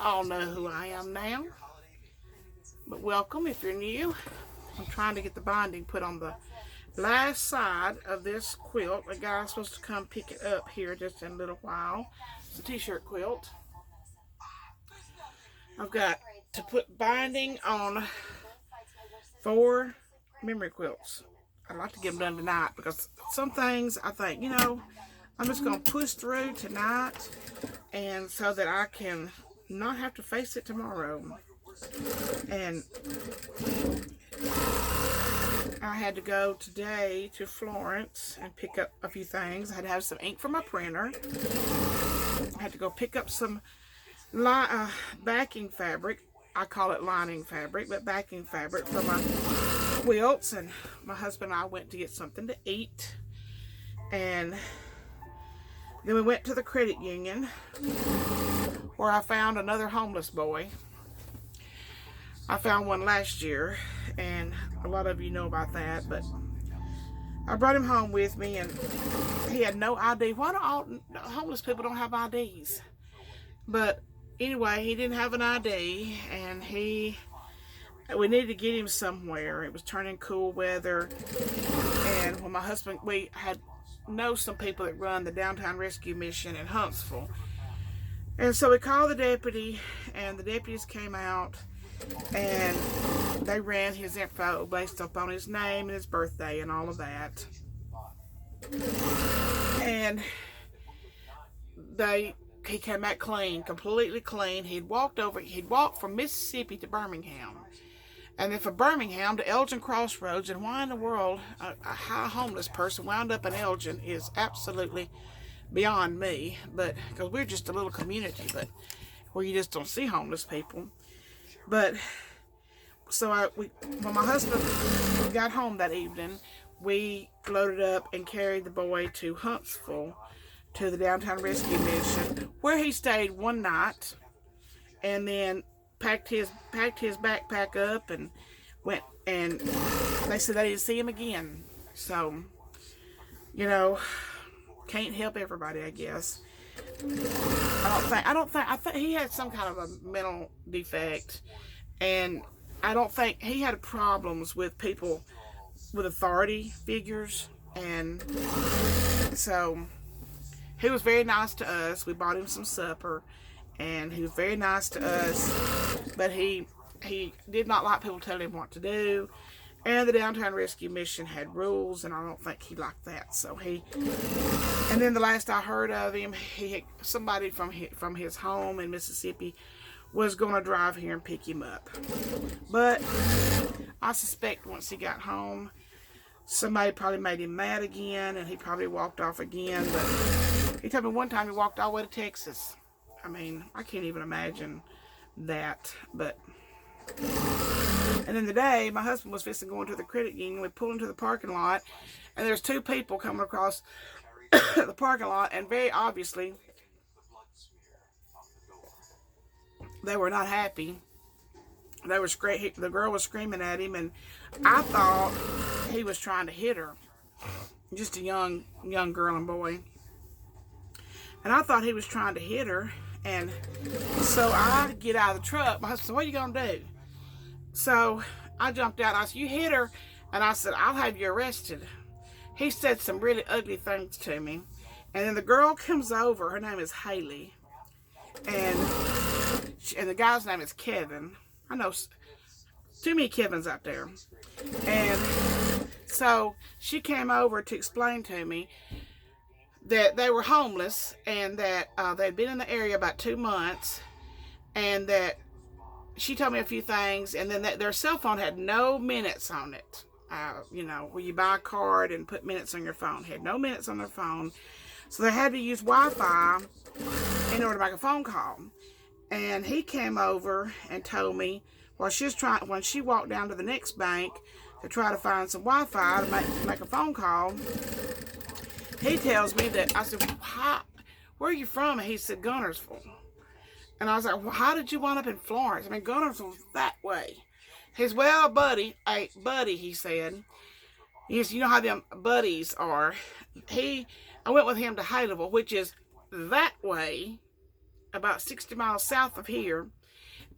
all know who I am now. But welcome if you're new. I'm trying to get the binding put on the last side of this quilt. The guy's supposed to come pick it up here just in a little while. It's a t-shirt quilt. I've got to put binding on 4 memory quilts. I'd like to get them done tonight because some things I think, I'm just going to push through tonight, and so that I can not have to face it tomorrow. And I had to go today to Florence and pick up a few things. I had to have some ink for my printer. I had to go pick up some backing fabric. I call it lining fabric, but backing fabric for my quilts. And my husband and I went to get something to eat. And then we went to the credit union where I found another homeless boy. I found one last year, and a lot of you know about that, but I brought him home with me, and he had no ID. Why do all homeless people don't have IDs? But anyway, he didn't have an ID, and we needed to get him somewhere. It was turning cool weather, and when my husband, we know some people that run the Downtown Rescue Mission in Huntsville, and so we called the deputy, and the deputies came out, and they ran his info based upon his name and his birthday and all of that. And he came back clean, completely clean. He'd walked from Mississippi to Birmingham. And then from Birmingham to Elgin Crossroads. And why in the world a high homeless person wound up in Elgin is absolutely beyond me. But because we're just a little community, but where you just don't see homeless people. But so when my husband got home that evening, we loaded up and carried the boy to Huntsville, to the Downtown Rescue Mission, where he stayed one night, and then packed his backpack up and went. And they said they didn't see him again. So, can't help everybody, I guess. I think he had some kind of a mental defect, and I don't think he had problems with people with authority figures, and so he was very nice to us. We bought him some supper, and he was very nice to us, but he did not like people telling him what to do. And the Downtown Rescue Mission had rules, and I don't think he liked that. So and then the last I heard of him, somebody from his home in Mississippi was going to drive here and pick him up. But I suspect once he got home, somebody probably made him mad again, and he probably walked off again. But he told me one time he walked all the way to Texas. I mean, I can't even imagine that, but... And then the day my husband was fixing to go into the credit union, we pulled into the parking lot, and there's 2 people coming across the parking lot, and very obviously they were not happy. The girl was screaming at him, and I thought he was trying to hit her. Just a young girl and boy. And I thought he was trying to hit her, and so I get out of the truck. My husband said, "What are you going to do?" So I jumped out. I said, "You hit her." And I said, "I'll have you arrested." He said some really ugly things to me. And then the girl comes over. Her name is Haley. And the guy's name is Kevin. I know too many Kevins out there. And so she came over to explain to me that they were homeless, and that they'd been in the area about 2 months, and that she told me a few things, and then that their cell phone had no minutes on it. Where you buy a card and put minutes on your phone. Had no minutes on their phone. So they had to use Wi-Fi in order to make a phone call. And he came over and told me when she walked down to the next bank to try to find some Wi-Fi to make a phone call, he tells me that, I said, "Where are you from?" And he said, "Guntersville." And I was like, "Well, how did you wind up in Florence? I mean, Guntersville's that way." He says, "Well, buddy," he said. He said, "You know how them buddies are." I went with him to Haleyville, which is that way. about 60 miles south of here,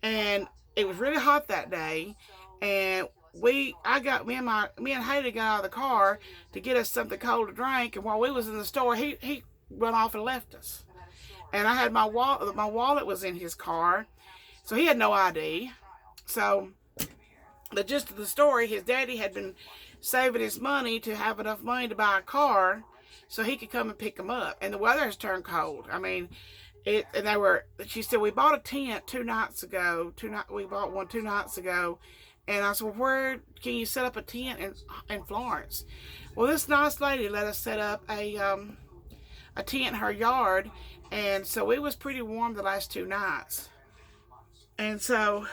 and it was really hot that day, and me and Haley got out of the car to get us something cold to drink, and while we was in the store, he run off and left us. And I had my wallet was in his car, so he had no ID. So the gist of the story, his daddy had been saving his money to have enough money to buy a car so he could come and pick him up. And the weather has turned cold. I mean, she said, we bought a tent 2 nights ago. We bought one 2 nights ago. And I said, well, where can you set up a tent in Florence? Well, this nice lady let us set up a tent in her yard. And so it was pretty warm the last 2 nights. And so,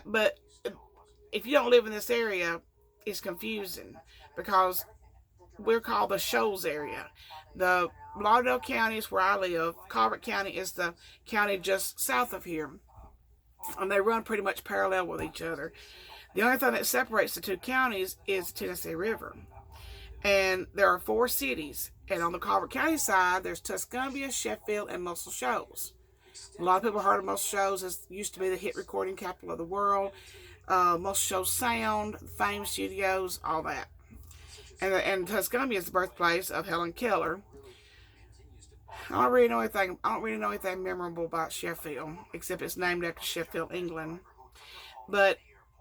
but if you don't live in this area, it's confusing because we're called the Shoals area. The Lauderdale County is where I live. Colbert County is the county just south of here. And they run pretty much parallel with each other. The only thing that separates the 2 counties is the Tennessee River. And there are 4 cities. And on the Colbert County side, there's Tuscumbia, Sheffield, and Muscle Shoals. A lot of people heard of Muscle Shoals. It used to be the hit recording capital of the world. Muscle Shoals Sound, Fame Studios, all that. And Tuscumbia is the birthplace of Helen Keller. I don't really know anything memorable about Sheffield, except it's named after Sheffield, England. But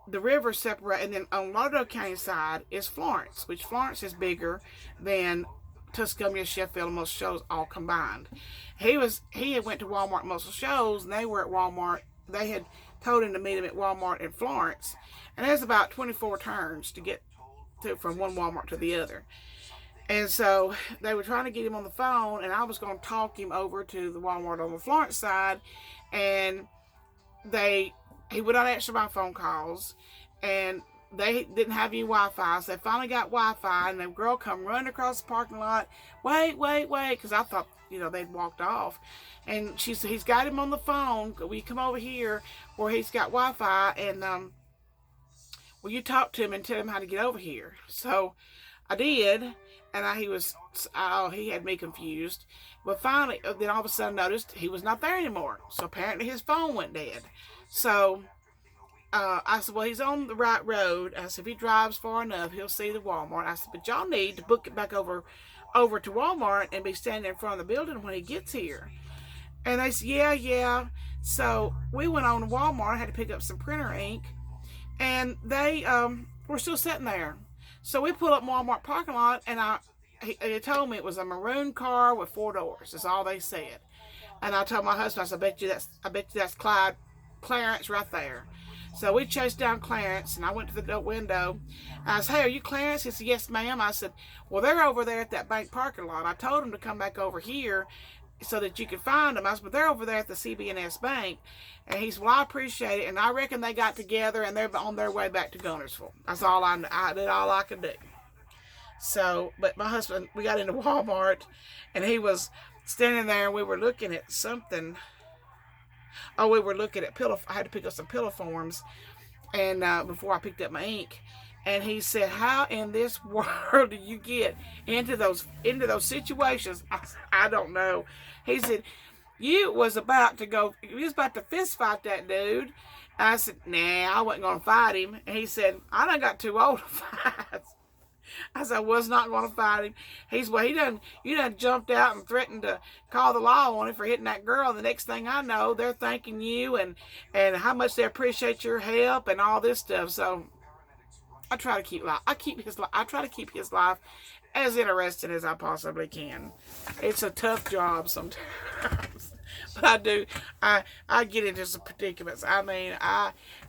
the river separate, and then on Lauderdale County side is Florence, which Florence is bigger than Tuscumbia, Sheffield, and Muscle Shoals all combined. He had went to Walmart Muscle Shoals, and they were at Walmart. They had told him to meet him at Walmart in Florence, and there's about 24 turns to get from one Walmart to the other. And so they were trying to get him on the phone, and I was going to talk him over to the Walmart on the Florence side, and he would not answer my phone calls, and they didn't have any Wi-Fi, so they finally got Wi-Fi, and the girl come running across the parking lot, wait, because I thought, they'd walked off. And she said, he's got him on the phone, will you come over here where he's got Wi-Fi, and will you talk to him and tell him how to get over here? So I did, and he had me confused. But finally, then all of a sudden noticed he was not there anymore. So apparently his phone went dead. So I said, well, he's on the right road. I said, if he drives far enough, he'll see the Walmart. I said, but y'all need to book it back over to Walmart and be standing in front of the building when he gets here. And they said, yeah. So we went on to Walmart. I had to pick up some printer ink. And they were still sitting there. So we pulled up Walmart parking lot, and he told me it was a maroon car with 4 doors. That's all they said. And I told my husband, I said, I bet you that's Clarence right there. So we chased down Clarence, and I went to the window. And I said, hey, are you Clarence? He said, yes, ma'am. I said, well, they're over there at that bank parking lot. I told them to come back over here so that you could find them. I said, but they're over there at the CB&S Bank. And he said, well, I appreciate it. And I reckon they got together, and they're on their way back to Guntersville. That's all I did all I could do. So, but my husband, we got into Walmart, and he was standing there, and we were looking at something. Oh, we were looking at I had to pick up some pillow forms, and before I picked up my ink. And he said, how in this world do you get into those situations? I don't know. He said, you was about to fist fight that dude. And I said, nah, I wasn't going to fight him. And he said, I done got too old to fight. I said, I was not going to fight him. He said, well, you done jumped out and threatened to call the law on him for hitting that girl. The next thing I know, they're thanking you and how much they appreciate your help and all this stuff. So I try to keep his life as interesting as I possibly can. It's a tough job sometimes, but I get into some predicaments. I mean,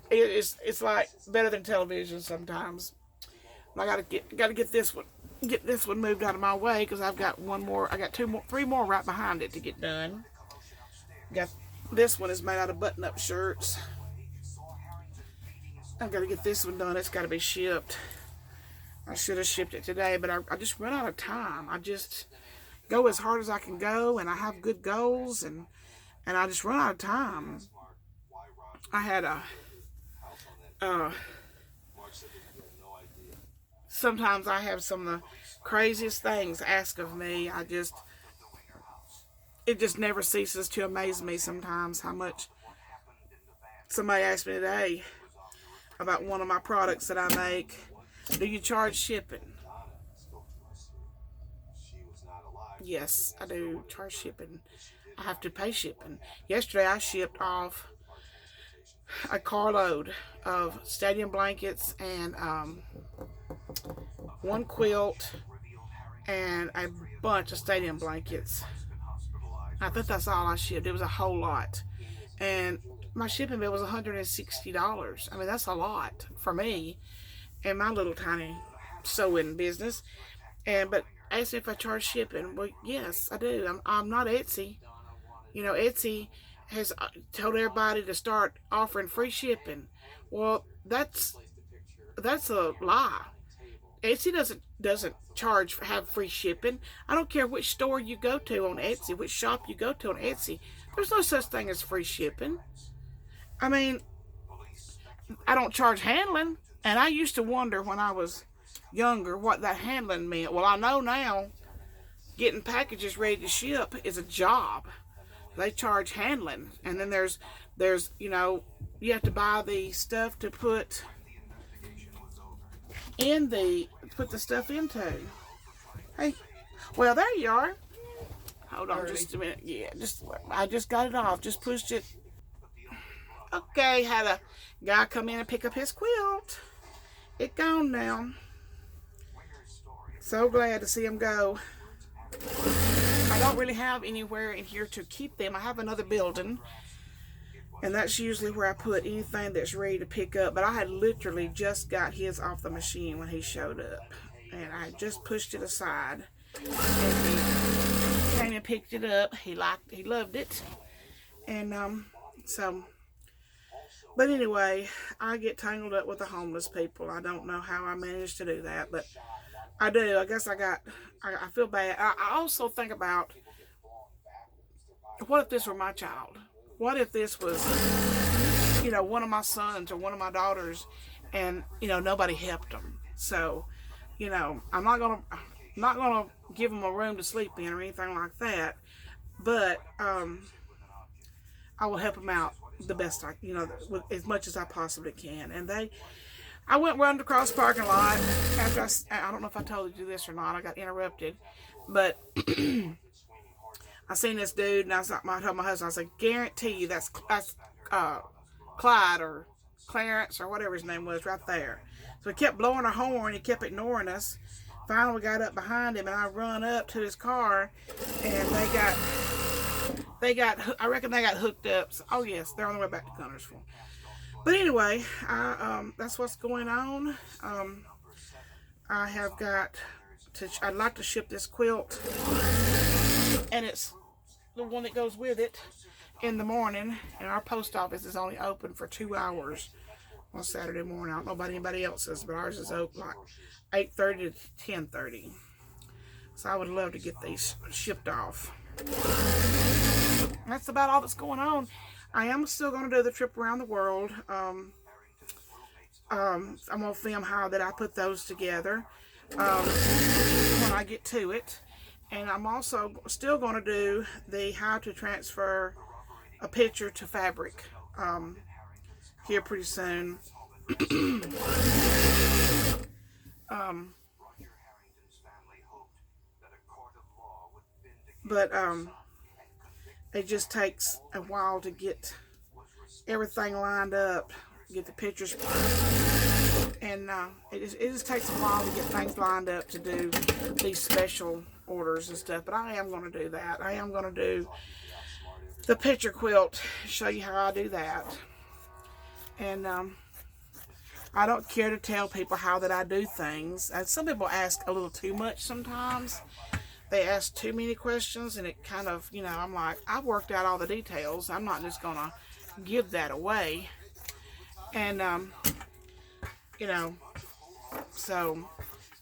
it's like better than television sometimes. I gotta get this one moved out of my way because I've got one more. I got 3 more right behind it to get done. This one is made out of button-up shirts. I've got to get this one done. It's got to be shipped. I should have shipped it today, but I just run out of time. I just go as hard as I can go, and I have good goals, and I just run out of time. I had sometimes I have some of the craziest things asked of me. it just never ceases to amaze me sometimes how much. Somebody asked me today about one of my products that I make. Do you charge shipping? Yes, I do charge shipping. I have to pay shipping. Yesterday I shipped off a carload of stadium blankets and one quilt and a bunch of stadium blankets. I think that's all I shipped. It was a whole lot. And my shipping bill was $160. I mean, that's a lot for me and my little tiny sewing business. But asked me if I charge shipping. Well, yes, I do. I'm not Etsy. You know, Etsy has told everybody to start offering free shipping. Well, that's a lie. Etsy doesn't have free shipping. I don't care which store you go to on Etsy, which shop you go to on Etsy. There's no such thing as free shipping. I mean, I don't charge handling, and I used to wonder when I was younger what that handling meant. Well, I know now. Getting packages ready to ship is a job. They charge handling, and then there's you know, you have to buy the stuff to put the stuff into. Hey, well, there you are. Hold on just a minute. Yeah, I just got it off. Just pushed it. Okay, had a guy come in and pick up his quilt. It gone now. So glad to see him go. I don't really have anywhere in here to keep them. I have another building, and that's usually where I put anything that's ready to pick up. But I had literally just got his off the machine when he showed up, and I just pushed it aside, and he came and picked it up. He loved it, and but anyway, I get tangled up with the homeless people. I don't know how I managed to do that, but I do. I guess I feel bad. I also think about, what if this were my child? What if this was, you know, one of my sons or one of my daughters, and, you know, nobody helped them? So, you know, I'm not gonna give them a room to sleep in or anything like that, but I will help them out the best as much as I possibly can. And I went running across the parking lot after I don't know if I told you this or not. I got interrupted, but I seen this dude, and I told my husband, I said, guarantee you that's Clyde or Clarence or whatever his name was right there. So he kept blowing a horn. He kept ignoring us. Finally, we got up behind him, and I run up to his car, and I reckon they got hooked up. So, oh yes, they're on their way back to Rogersville. But anyway, that's what's going on. I'd like to ship this quilt, and it's the one that goes with it, in the morning. And our post office is only open for 2 hours on Saturday morning. I don't know about anybody else's, but ours is open like 8:30 to 10:30. So I would love to get these shipped off. That's about all that's going on. I am still going to do the trip around the world. I'm going to film how that I put those together when I get to it. And I'm also still going to do the how to transfer a picture to fabric here pretty soon. But it just takes a while to get everything lined up, get the pictures, and it just takes a while to get things lined up to do these special orders and stuff. But I am going to do that. I am going to do the picture quilt, show you how I do that. And I don't care to tell people how that I do things. And some people ask a little too much sometimes. They ask too many questions, and it kind of, you know, I'm like, I've worked out all the details. I'm not just going to give that away. And, you know, so,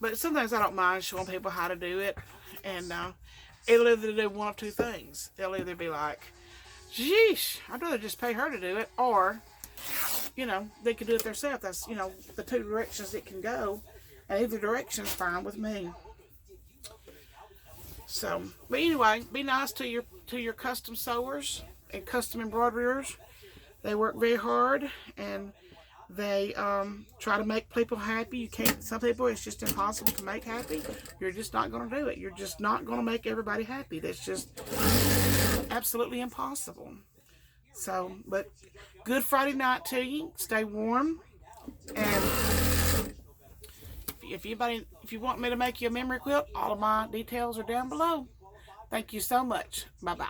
but sometimes I don't mind showing people how to do it. And it'll either do one of two things. They'll either be like, sheesh, I'd rather just pay her to do it. Or, you know, they can do it themselves. That's, you know, the two directions it can go. And either direction's fine with me. So, but anyway, be nice to your custom sewers and custom embroiderers. They work very hard, and they try to make people happy. You can't. Some people, it's just impossible to make happy. You're just not going to do it. You're just not going to make everybody happy. That's just absolutely impossible. So, but good Friday night to you. Stay warm, and if you want me to make you a memory quilt, all of my details are down below. Thank you so much. Bye bye.